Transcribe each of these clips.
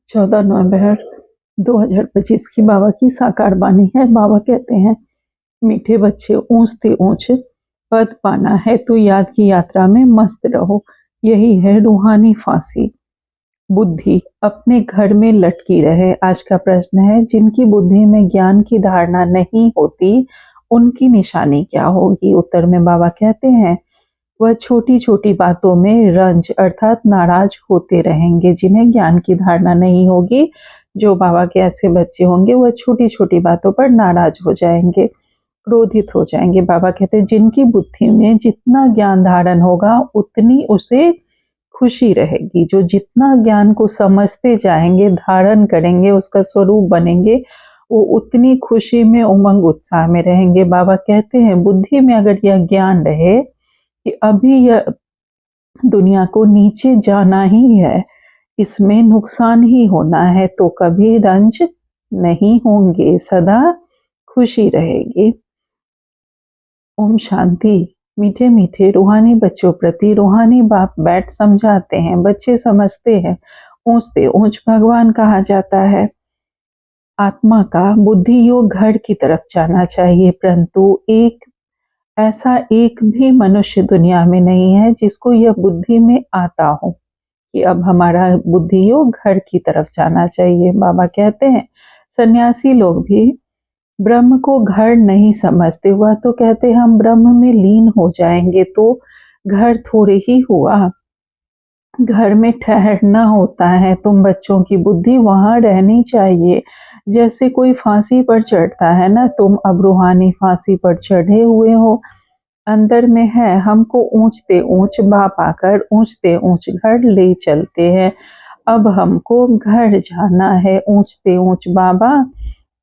14 नवंबर 2025 की बाबा की साकार बानी है। बाबा कहते हैं, मीठे बच्चे ऊंचते ऊंच पद पाना है तो याद की यात्रा में मस्त रहो, यही है रूहानी फांसी। बुद्धि अपने घर में लटकी रहे। आज का प्रश्न है, जिनकी बुद्धि में ज्ञान की धारणा नहीं होती उनकी निशानी क्या होगी? उत्तर में बाबा कहते हैं, वह छोटी छोटी बातों में रंज अर्थात नाराज होते रहेंगे। जिन्हें ज्ञान की धारणा नहीं होगी, जो बाबा के ऐसे बच्चे होंगे, वह छोटी छोटी बातों पर नाराज हो जाएंगे, क्रोधित हो जाएंगे। बाबा कहते हैं, जिनकी बुद्धि में जितना ज्ञान धारण होगा उतनी उसे खुशी रहेगी। जो जितना ज्ञान को समझते जाएंगे, धारण करेंगे, उसका स्वरूप बनेंगे, वो उतनी खुशी में, उमंग उत्साह में रहेंगे। बाबा कहते हैं, बुद्धि में अगर यह ज्ञान रहे कि अभी यह दुनिया को नीचे जाना ही है, इसमें नुकसान ही होना है, तो कभी रंज नहीं होंगे, सदा खुशी रहेगी। ओम शांति। मीठे मीठे रूहानी बच्चों प्रति रूहानी बाप बैठ समझाते हैं। बच्चे समझते हैं, ऊंचते ऊंच भगवान कहा जाता है। आत्मा का बुद्धि योग घर की तरफ जाना चाहिए, परंतु ऐसा एक भी मनुष्य दुनिया में नहीं है जिसको यह बुद्धि में आता हो कि अब हमारा बुद्धि योग घर की तरफ जाना चाहिए। बाबा कहते हैं, सन्यासी लोग भी ब्रह्म को घर नहीं समझते। वह तो कहते हम ब्रह्म में लीन हो जाएंगे, तो घर थोड़े ही हुआ, घर में ठहरना होता है। तुम बच्चों की बुद्धि वहां रहनी चाहिए। जैसे कोई फांसी पर चढ़ता है ना, तुम अब रूहानी फांसी पर चढ़े हुए हो, अंदर में है। हमको ऊंचते ऊंच बाप आकर ऊंचते ऊंच घर ले चलते हैं। अब हमको घर जाना है। ऊंचते ऊंच बाबा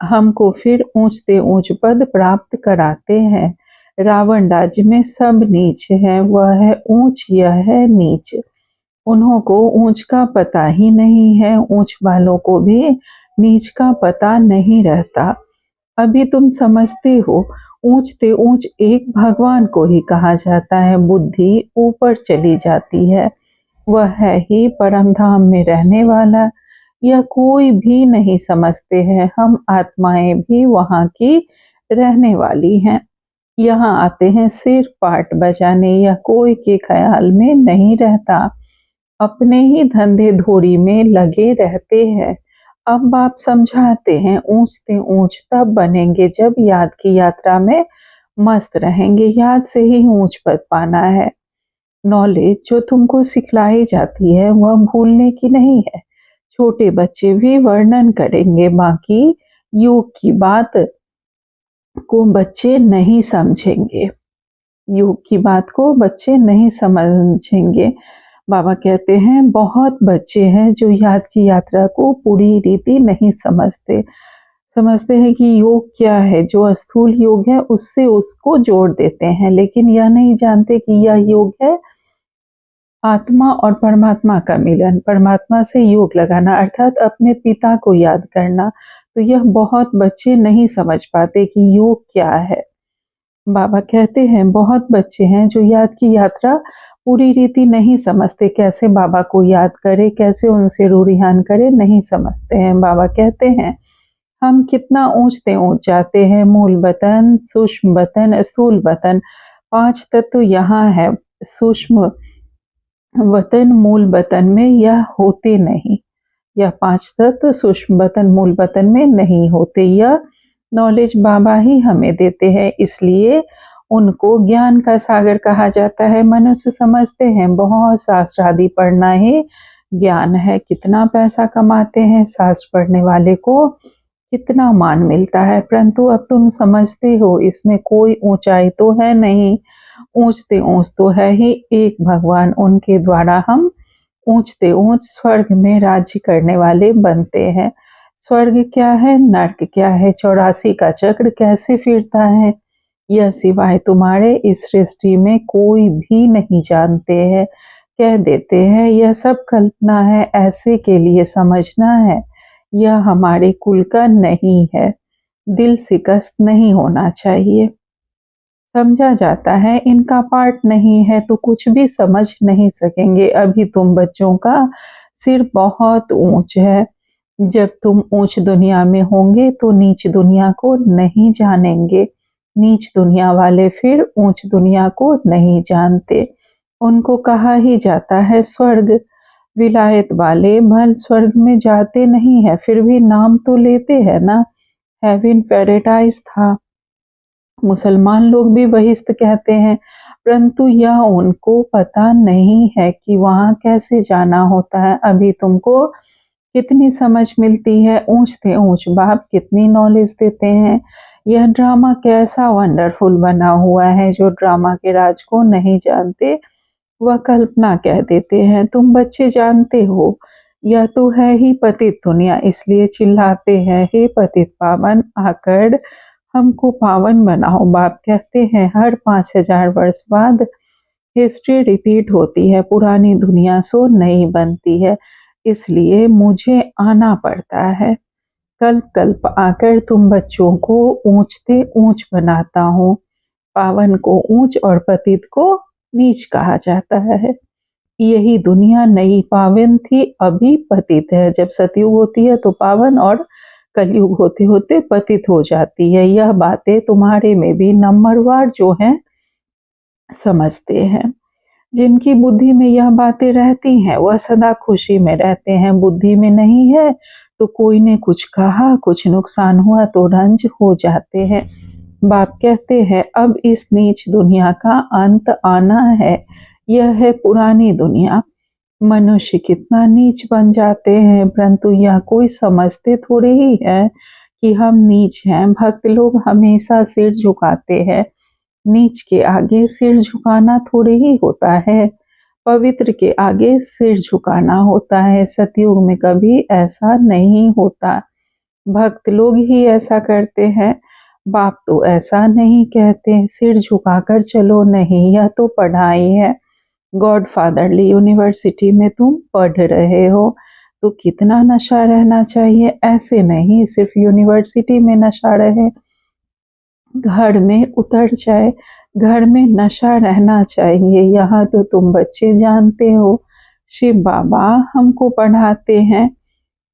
हमको फिर ऊंचते ऊंच पद प्राप्त कराते हैं। रावण राज्य में सब नीच है, वह है ऊंच, यह है नीच। उन्हों को ऊंच का पता ही नहीं है, ऊंच वालों को भी नीच का पता नहीं रहता। अभी तुम समझते हो, ऊंचते ऊंच एक भगवान को ही कहा जाता है। बुद्धि ऊपर चली जाती है, वह है ही परम धाम में रहने वाला। यह कोई भी नहीं समझते हैं। हम आत्माएं भी वहाँ की रहने वाली हैं। यहाँ आते हैं सिर पाट बजाने, यह कोई के ख्याल में नहीं रहता। अपने ही धंधे धोरी में लगे रहते हैं। अब बाप समझाते हैं, ऊंचते ऊंच तब बनेंगे जब याद की यात्रा में मस्त रहेंगे। याद से ही ऊंच पद पाना है। नॉलेज जो तुमको सिखलाई जाती है वह भूलने की नहीं है। छोटे बच्चे भी वर्णन करेंगे, बाकी योग की बात को बच्चे नहीं समझेंगे। योग की बात को बच्चे नहीं समझेंगे। बाबा कहते हैं, बहुत बच्चे हैं जो याद की यात्रा को पूरी रीति नहीं समझते। समझते हैं कि योग क्या है, जो स्थूल योग है उससे उसको जोड़ देते हैं, लेकिन यह नहीं जानते कि यह योग है आत्मा और परमात्मा का मिलन। परमात्मा से योग लगाना अर्थात अपने पिता को याद करना। तो यह बहुत बच्चे नहीं समझ पाते कि योग क्या है। बाबा कहते हैं, बहुत बच्चे हैं जो याद की यात्रा पूरी रीति नहीं समझते। कैसे बाबा को याद करे, कैसे उनसे रूरिहान करे, नहीं समझते हैं। बाबा कहते हैं, हम कितना ऊंचते ऊंच जाते हैं। मूल वतन, सूक्ष्म वतन, स्थूल वतन, 5 तत्व यहाँ है। सूक्ष्म वतन मूल वतन में यह होते नहीं। यह 5 तत्व सूक्ष्म वतन मूल वतन में नहीं होते। यह नॉलेज बाबा ही हमें देते हैं, इसलिए उनको ज्ञान का सागर कहा जाता है। मनुष्य समझते हैं बहुत शास्त्र आदि पढ़ना ही ज्ञान है। कितना पैसा कमाते हैं शास्त्र पढ़ने वाले को, कितना मान मिलता है, परंतु अब तुम समझते हो इसमें कोई ऊंचाई तो है नहीं। ऊंचते ऊंच तो है ही एक भगवान, उनके द्वारा हम ऊंचते ऊंच स्वर्ग में राज्य करने वाले बनते हैं। स्वर्ग क्या है, नर्क क्या है, 84 का चक्र कैसे फिरता है, यह सिवाय तुम्हारे इस सृष्टि में कोई भी नहीं जानते हैं। कह देते हैं यह सब कल्पना है, ऐसे के लिए समझना है यह हमारे कुल का नहीं है। दिल शिकस्त नहीं होना चाहिए। समझा जाता है इनका पाठ नहीं है तो कुछ भी समझ नहीं सकेंगे। अभी तुम बच्चों का सिर बहुत ऊंच है, जब तुम ऊंच दुनिया में होंगे तो नीच दुनिया को नहीं जानेंगे। नीच दुनिया वाले फिर ऊंच दुनिया को नहीं जानते। उनको कहा ही जाता है स्वर्ग। विलायत वाले भल स्वर्ग में जाते नहीं है, फिर भी नाम तो लेते हैं ना। हेवन पैराडाइज था। मुसलमान लोग भी बहिश्त कहते हैं, परंतु यह उनको पता नहीं है कि वहाँ कैसे जाना होता है। अभी तुमको कितनी समझ मिलती है, ऊंच से ऊंच बाप कितनी नॉलेज देते हैं। यह ड्रामा कैसा वंडरफुल बना हुआ है, जो ड्रामा के राज को नहीं जानते वह कल्पना कह देते हैं। तुम बच्चे जानते हो, यह तो है ही पतित दुनिया, इसलिए चिल्लाते हैं, हे पतित पावन आकर हमको पावन बनाओ। बाप कहते हैं हर 5000 वर्ष बाद हिस्ट्री रिपीट होती है, पुरानी दुनिया सो नई बनती है, इसलिए मुझे आना पड़ता है। कल्प कल्प आकर तुम बच्चों को ऊंच से ऊंच बनाता हूँ। पावन को ऊंच और पतित को नीच कहा जाता है। यही दुनिया नई पावन थी, अभी पतित है। जब सतयुग होती है तो पावन, और कलयुग होते होते पतित हो जाती है। यह बातें तुम्हारे में भी नंबरवार जो हैं समझते हैं। जिनकी बुद्धि में यह बातें रहती हैं वह सदा खुशी में रहते हैं। बुद्धि में नहीं है तो कोई ने कुछ कहा, कुछ नुकसान हुआ तो रंज हो जाते हैं। बाप कहते हैं अब इस नीच दुनिया का अंत आना है। यह है पुरानी दुनिया। मनुष्य कितना नीच बन जाते हैं, परंतु यह कोई समझते थोड़े ही है कि हम नीच हैं। भक्त लोग हमेशा सिर झुकाते हैं। नीच के आगे सिर झुकाना थोड़े ही होता है, पवित्र के आगे सिर झुकाना होता है। सतयुग में कभी ऐसा नहीं होता। भक्त लोग ही ऐसा करते हैं। बाप तो ऐसा नहीं कहते सिर झुकाकर चलो, नहीं, यह तो पढ़ाई है। गॉड फादरली यूनिवर्सिटी में तुम पढ़ रहे हो तो कितना नशा रहना चाहिए। ऐसे नहीं सिर्फ यूनिवर्सिटी में नशा रहे, घर में उतर जाए, घर में नशा रहना चाहिए। यहाँ तो तुम बच्चे जानते हो, शिव बाबा हमको पढ़ाते हैं।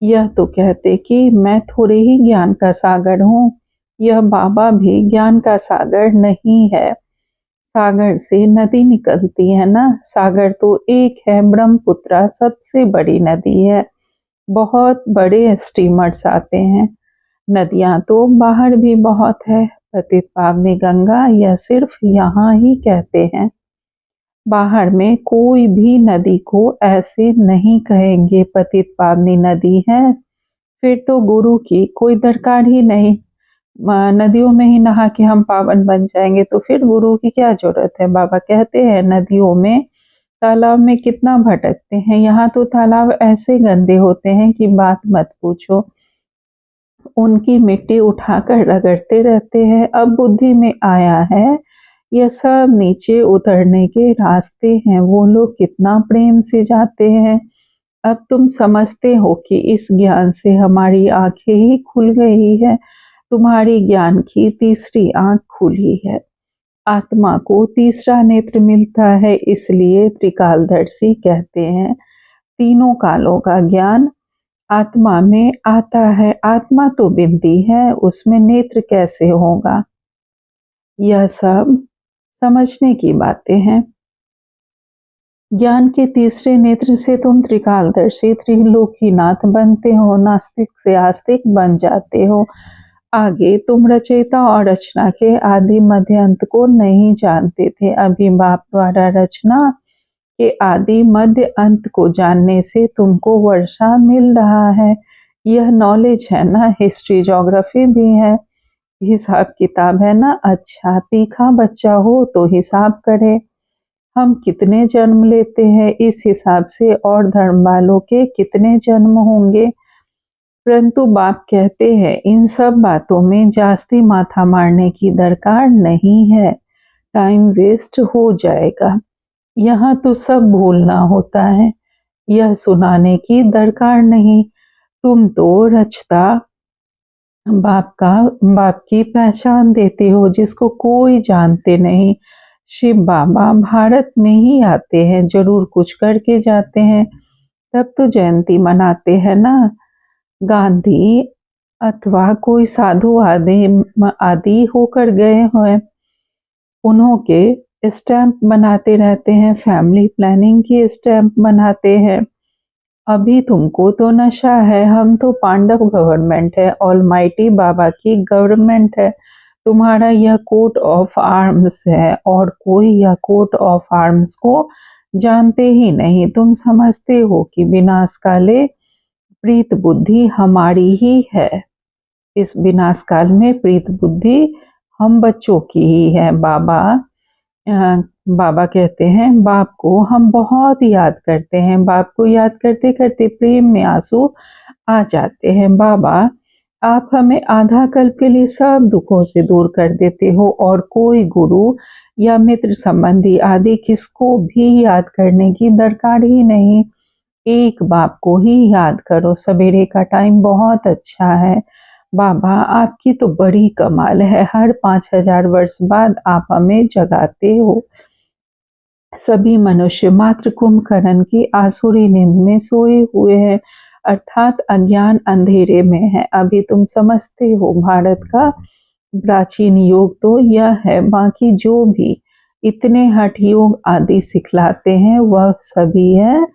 यह तो कहते कि मैं थोड़े ही ज्ञान का सागर हूँ, यह बाबा भी ज्ञान का सागर नहीं है। सागर से नदी निकलती है ना, सागर तो एक है, ब्रह्मपुत्रा सबसे बड़ी नदी है। बहुत बड़े स्टीमर्स आते हैं। नदियाँ तो बाहर भी बहुत है, पतित पावनी गंगा यह सिर्फ यहाँ ही कहते हैं। बाहर में कोई भी नदी को ऐसे नहीं कहेंगे पतित पावनी नदी है, फिर तो गुरु की कोई दरकार ही नहीं। नदियों में ही नहा के हम पावन बन जाएंगे तो फिर गुरु की क्या जरूरत है। बाबा कहते हैं नदियों में, तालाब में कितना भटकते हैं। यहाँ तो तालाब ऐसे गंदे होते हैं कि बात मत पूछो। उनकी मिट्टी उठाकर रगड़ते रहते हैं। अब बुद्धि में आया है यह सब नीचे उतरने के रास्ते हैं। वो लोग कितना प्रेम से जाते हैं। अब तुम समझते हो कि इस ज्ञान से हमारी आंखें ही खुल गई है। तुम्हारी ज्ञान की तीसरी आंख खुली है। आत्मा को तीसरा नेत्र मिलता है, इसलिए त्रिकालदर्शी कहते हैं। तीनों कालों का ज्ञान आत्मा में आता है। आत्मा तो बिंदी है, उसमें नेत्र कैसे होगा। यह सब समझने की बातें हैं। ज्ञान के तीसरे नेत्र से तुम त्रिकालदर्शी त्रिलोकीनाथ बनते हो, नास्तिक से आस्तिक बन जाते हो। आगे तुम रचयिता और रचना के आदि मध्य अंत को नहीं जानते थे। अभी बाप द्वारा रचना के आदि मध्य अंत को जानने से तुमको वर्षा मिल रहा है। यह नॉलेज है ना, हिस्ट्री ज्योग्राफी भी है, हिसाब किताब है ना। अच्छा तीखा बच्चा हो तो हिसाब करे, हम कितने जन्म लेते हैं इस हिसाब से और धर्म वालों के कितने जन्म होंगे। परंतु बाप कहते हैं इन सब बातों में जास्ती माथा मारने की दरकार नहीं है, टाइम वेस्ट हो जाएगा। यहाँ तो सब भूलना होता है, यह सुनाने की दरकार नहीं। तुम तो रचता बाप की पहचान देते हो जिसको कोई जानते नहीं। शिव बाबा भारत में ही आते हैं, जरूर कुछ करके जाते हैं, तब तो जयंती मनाते हैं ना। गांधी अथवा कोई साधु आदि होकर गए हैं, उन्हों के स्टैंप बनाते रहते हैं, फैमिली प्लानिंग की स्टैंप बनाते हैं। अभी तुमको तो नशा है, हम तो पांडव गवर्नमेंट है, ऑलमाइटी बाबा की गवर्नमेंट है। तुम्हारा यह कोट ऑफ आर्म्स है और कोई यह कोट ऑफ आर्म्स को जानते ही नहीं। तुम समझते हो कि विनाश काले प्रीत बुद्धि हमारी ही है। इस विनाश काल में प्रीत बुद्धि हम बच्चों की ही है। बाबा कहते हैं बाप को हम बहुत याद करते हैं, बाप को याद करते करते प्रेम में आंसू आ जाते हैं। बाबा आप हमें आधा कल्प के लिए सब दुखों से दूर कर देते हो और कोई गुरु या मित्र संबंधी आदि किसको भी याद करने की दरकार ही नहीं। एक बाप को ही याद करो। सवेरे का टाइम बहुत अच्छा है। बाबा आपकी तो बड़ी कमाल है, हर 5000 वर्ष बाद आप हमें जगाते हो। सभी मनुष्य मात्र कुंभकर्ण की आसुरी नींद में सोए हुए हैं, अर्थात अज्ञान अंधेरे में है। अभी तुम समझते हो भारत का प्राचीन योग तो यह है, बाकी जो भी इतने हठ योग आदि सिखलाते हैं वह सभी है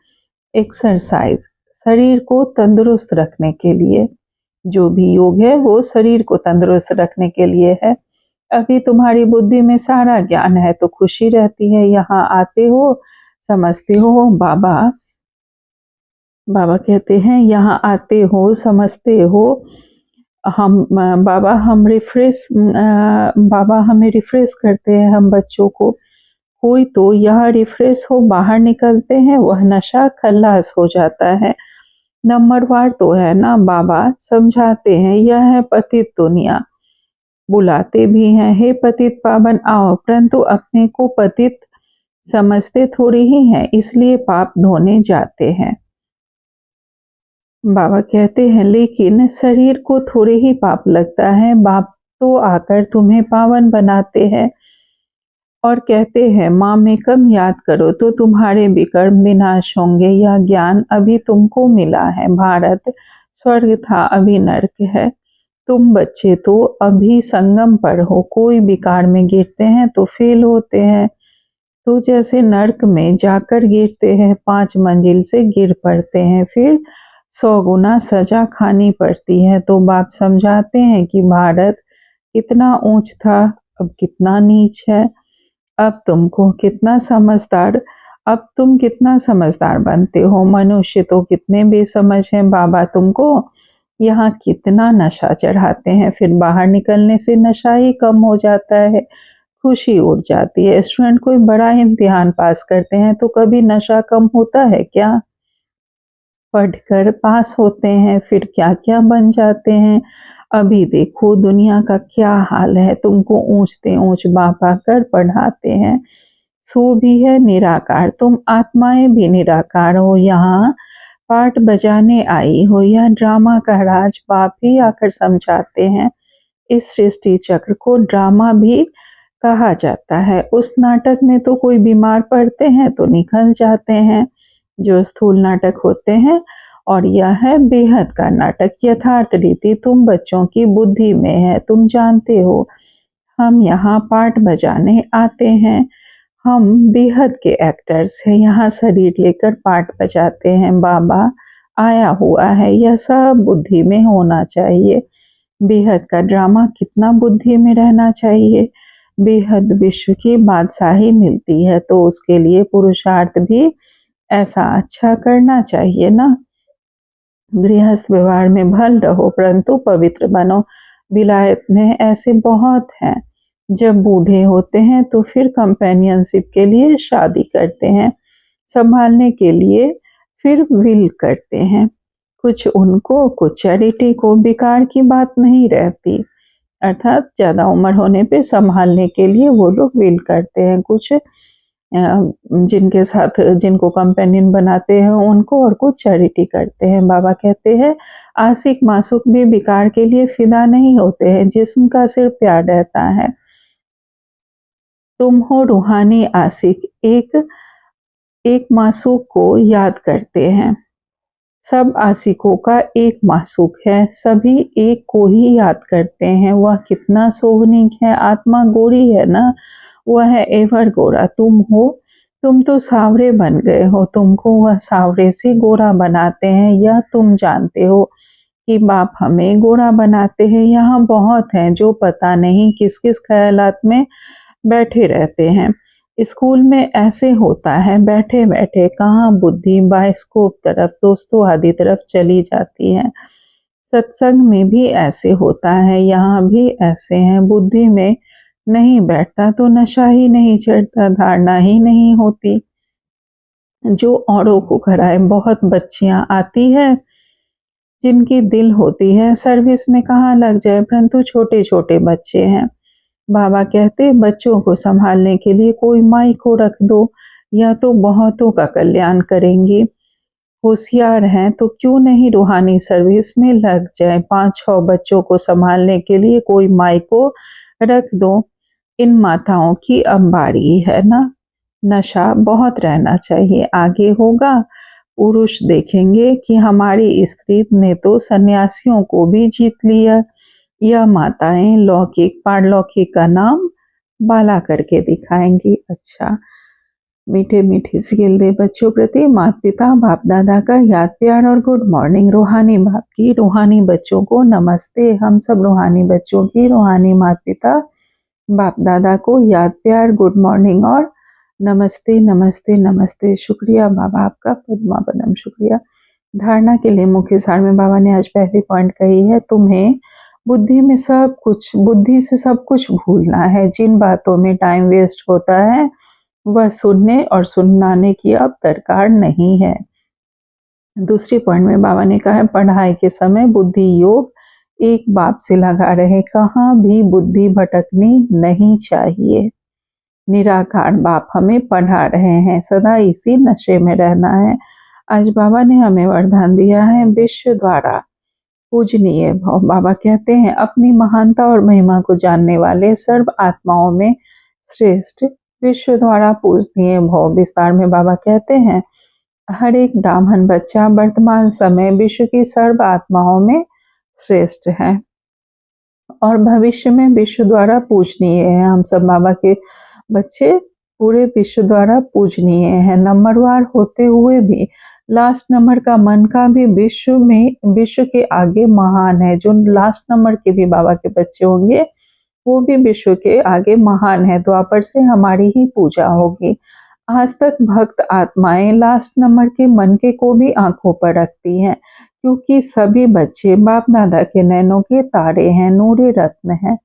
एक्सरसाइज, शरीर को तंदुरुस्त रखने के लिए। जो भी योग है वो शरीर को तंदुरुस्त रखने के लिए है। अभी तुम्हारी बुद्धि में सारा ज्ञान है तो खुशी रहती है। यहाँ आते हो, समझते हो। बाबा कहते हैं यहाँ आते हो, समझते हो। बाबा हमें रिफ्रेश करते हैं, हम बच्चों को। कोई तो यह रिफ्रेश हो बाहर निकलते हैं, वह नशा खल्लास हो जाता है। नंबरवार तो है ना। बाबा समझाते हैं यह है पतित दुनिया, बुलाते भी हैं हे पतित पावन आओ, परंतु अपने को पतित समझते थोड़ी ही हैं, इसलिए पाप धोने जाते हैं। बाबा कहते हैं लेकिन शरीर को थोड़े ही पाप लगता है, बाप तो आकर तुम्हें पावन बनाते हैं और कहते हैं माँ में कम याद करो तो तुम्हारे विकर्म विनाश होंगे। यह ज्ञान अभी तुमको मिला है। भारत स्वर्ग था, अभी नर्क है। तुम बच्चे तो अभी संगम पर हो, कोई विकार में गिरते हैं तो फेल होते हैं, तो जैसे नर्क में जाकर गिरते हैं, 5 मंजिल से गिर पड़ते हैं, फिर 100 गुना सजा खानी पड़ती है। तो बाप समझाते हैं कि भारत कितना ऊंच था, अब कितना नीच है। अब तुम कितना समझदार बनते हो। मनुष्य तो कितने बेसमझ हैं। बाबा तुमको यहाँ कितना नशा चढ़ाते हैं, फिर बाहर निकलने से नशा ही कम हो जाता है, खुशी उड़ जाती है। स्टूडेंट कोई बड़ा इम्तिहान पास करते हैं तो कभी नशा कम होता है क्या? पढ़कर पास होते हैं, फिर क्या क्या बन जाते हैं। अभी देखो दुनिया का क्या हाल है। तुमको ऊंचते ऊंच बाबा कर पढ़ाते हैं। सो भी है निराकार, तुम आत्माएं भी निराकार हो। यहाँ पाठ बजाने आई हो, यह ड्रामा का राज बाप ही आकर समझाते हैं। इस सृष्टि चक्र को ड्रामा भी कहा जाता है। उस नाटक में तो कोई बीमार पड़ते हैं तो निकल जाते हैं, जो स्थूल नाटक होते हैं, और यह है बेहद का नाटक। यथार्थ रीति तुम बच्चों की बुद्धि में है, तुम जानते हो। हम यहाँ पाठ बजाने आते हैं, हम बेहद के एक्टर्स हैं, यहाँ शरीर लेकर पाठ बजाते हैं। बाबा आया हुआ है, यह सब बुद्धि में होना चाहिए। बेहद का ड्रामा कितना बुद्धि में रहना चाहिए। बेहद विश्व की बादशाही मिलती है तो उसके लिए पुरुषार्थ भी ऐसा अच्छा करना चाहिए ना। गृहस्थ व्यवहार में भल रहो परंतु पवित्र बनो। विलायत में ऐसे बहुत हैं। जब बूढ़े होते हैं तो फिर कंपेनियनशिप के लिए शादी करते हैं, संभालने के लिए फिर विल करते हैं। कुछ उनको कुछ चैरिटी को, बेकार की बात नहीं रहती। अर्थात ज़्यादा उम्र होने पे संभालने के लिए वो लोग विल करते हैं। कुछ जिनके साथ जिनको कंपेनियन बनाते हैं उनको, और कुछ चैरिटी करते हैं। बाबा कहते हैं आशिक मासूक भी विकार के लिए फिदा नहीं होते हैं, जिस्म का सिर्फ प्यार रहता है। तुम हो रूहानी आशिक, एक मासूक को याद करते हैं। सब आशिकों का एक मासूक है, सभी एक को ही याद करते हैं। वह कितना शोभनीक है, आत्मा गोरी है ना, वह है एवर गोरा तुम हो। तुम तो सांवरे बन गए हो, तुमको वह सांवरे से गोरा बनाते हैं, यह तुम जानते हो कि बाप हमें गोरा बनाते हैं। यहाँ बहुत हैं जो पता नहीं किस किस ख्यालात में बैठे रहते हैं। स्कूल में ऐसे होता है, बैठे बैठे कहाँ बुद्धि बाइस्कोप तरफ, दोस्तों आदि तरफ चली जाती है। सत्संग में भी ऐसे होता है, यहाँ भी ऐसे हैं। बुद्धि में नहीं बैठता तो नशा ही नहीं चढ़ता, धारणा ही नहीं होती जो औरों को कराए। बहुत बच्चियां आती है जिनकी दिल होती है सर्विस में कहाँ लग जाए, परंतु छोटे छोटे बच्चे हैं। बाबा कहते बच्चों को संभालने के लिए कोई माई को रख दो, या तो बहुतों का कल्याण करेंगी। होशियार हैं तो क्यों नहीं रूहानी सर्विस में लग जाए। 5-6 बच्चों को संभालने के लिए कोई माई को रख दो। इन माताओं की अब बारी है ना। नशा बहुत रहना चाहिए, आगे होगा। पुरुष देखेंगे कि हमारी स्त्री ने तो सन्यासियों को भी जीत लिया। यह माताएं लौकिक पारलौकिक का नाम बाला करके दिखाएंगी। अच्छा, मीठे मीठे सिल दे बच्चों प्रति माता पिता बाप दादा का याद प्यार और गुड मॉर्निंग। रूहानी बाप की रूहानी बच्चों को नमस्ते। हम सब रूहानी बच्चों की रूहानी माता पिता बाप दादा को याद प्यार गुड मॉर्निंग और नमस्ते नमस्ते नमस्ते। शुक्रिया बाबा आपका पद्मा पदम शुक्रिया। धारणा के लिए मुख्य सार में बाबा ने आज पहली पॉइंट कही है, तुम्हें बुद्धि में सब कुछ, बुद्धि से सब कुछ भूलना है। जिन बातों में टाइम वेस्ट होता है वह सुनने और सुनाने की अब दरकार नहीं है। दूसरी पॉइंट में बाबा ने कहा है, पढ़ाई के समय बुद्धि योग एक बाप से लगा रहे, कहाँ भी बुद्धि भटकनी नहीं चाहिए। निराकार बाप हमें पढ़ा रहे हैं, सदा इसी नशे में रहना है। आज बाबा ने हमें वरदान दिया है, विश्व द्वारा पूजनीय भव। बाबा कहते हैं अपनी महानता और महिमा को जानने वाले सर्व आत्माओं में श्रेष्ठ विश्व द्वारा पूजनीय भव। विस्तार में बाबा कहते हैं हर एक ब्राह्मण बच्चा वर्तमान समय विश्व की सर्व आत्माओं में श्रेष्ठ है और भविष्य में विश्व द्वारा पूजनीय है। हम सब बाबा के बच्चे पूरे विश्व द्वारा पूजनीय है। नंबरवार होते हुए भी लास्ट नंबर का मन का भी विश्व में, विश्व के आगे महान है। जो लास्ट नंबर के भी बाबा के बच्चे होंगे वो भी विश्व के आगे महान है। द्वापर से हमारी ही पूजा होगी। आज तक भक्त आत्माएं लास्ट नंबर के मन के को भी आंखों पर रखती हैं, क्योंकि सभी बच्चे बाप दादा के नैनों के तारे हैं, नूरे रत्न हैं।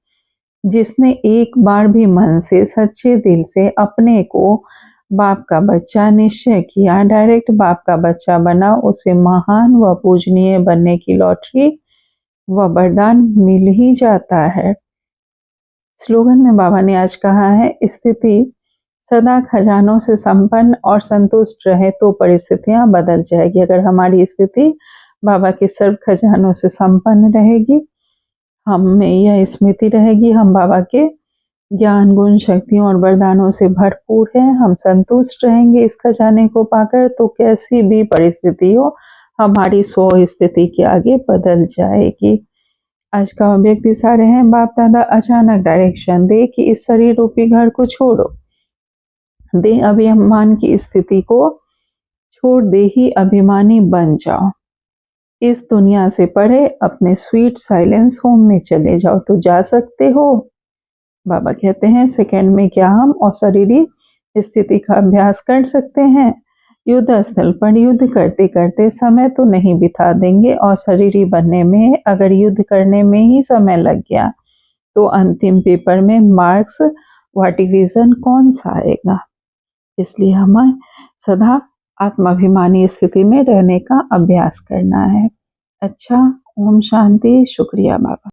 जिसने एक बार भी मन से सच्चे दिल से अपने को बाप का बच्चा निश्चय किया, डायरेक्ट बाप का बच्चा बना, उसे महान व पूजनीय बनने की लॉटरी व वरदान मिल ही जाता है। स्लोगन में बाबा ने आज कहा है, स्थिति सदा खजानों से संपन्न और संतुष्ट रहे तो परिस्थितियां बदल जाएगी। अगर हमारी स्थिति बाबा के सर्व खजानों से संपन्न रहेगी, हम में यह स्मृति रहेगी हम बाबा के ज्ञान गुण शक्तियों और वरदानों से भरपूर हैं, हम संतुष्ट रहेंगे इस खजाने को पाकर, तो कैसी भी परिस्थिति हो हमारी स्व स्थिति के आगे बदल जाएगी। आज का व्यक्ति सारे हैं, बाप दादा अचानक डायरेक्शन दे कि इस शरीर रूपी घर को छोड़ो, दे अभिमान की स्थिति को छोड़ दे ही अभिमानी बन जाओ, इस दुनिया से परे अपने स्वीट साइलेंस होम में चले जाओ। तो जा सकते हो। बाबा कहते हैं सेकंड में क्या हम अशरीरी स्थिति का अभ्यास कर सकते हैं। युद्ध स्थल पर युद्ध करते करते समय तो नहीं बिता देंगे, अशरीरी बनने में अगर युद्ध करने में ही समय लग गया तो अंतिम पेपर में मार्क्स व डिवीजन कौन सा आएगा। इसलिए हमें सदा आत्माभिमानी स्थिति में रहने का अभ्यास करना है। अच्छा, ओम शांति। शुक्रिया बाबा।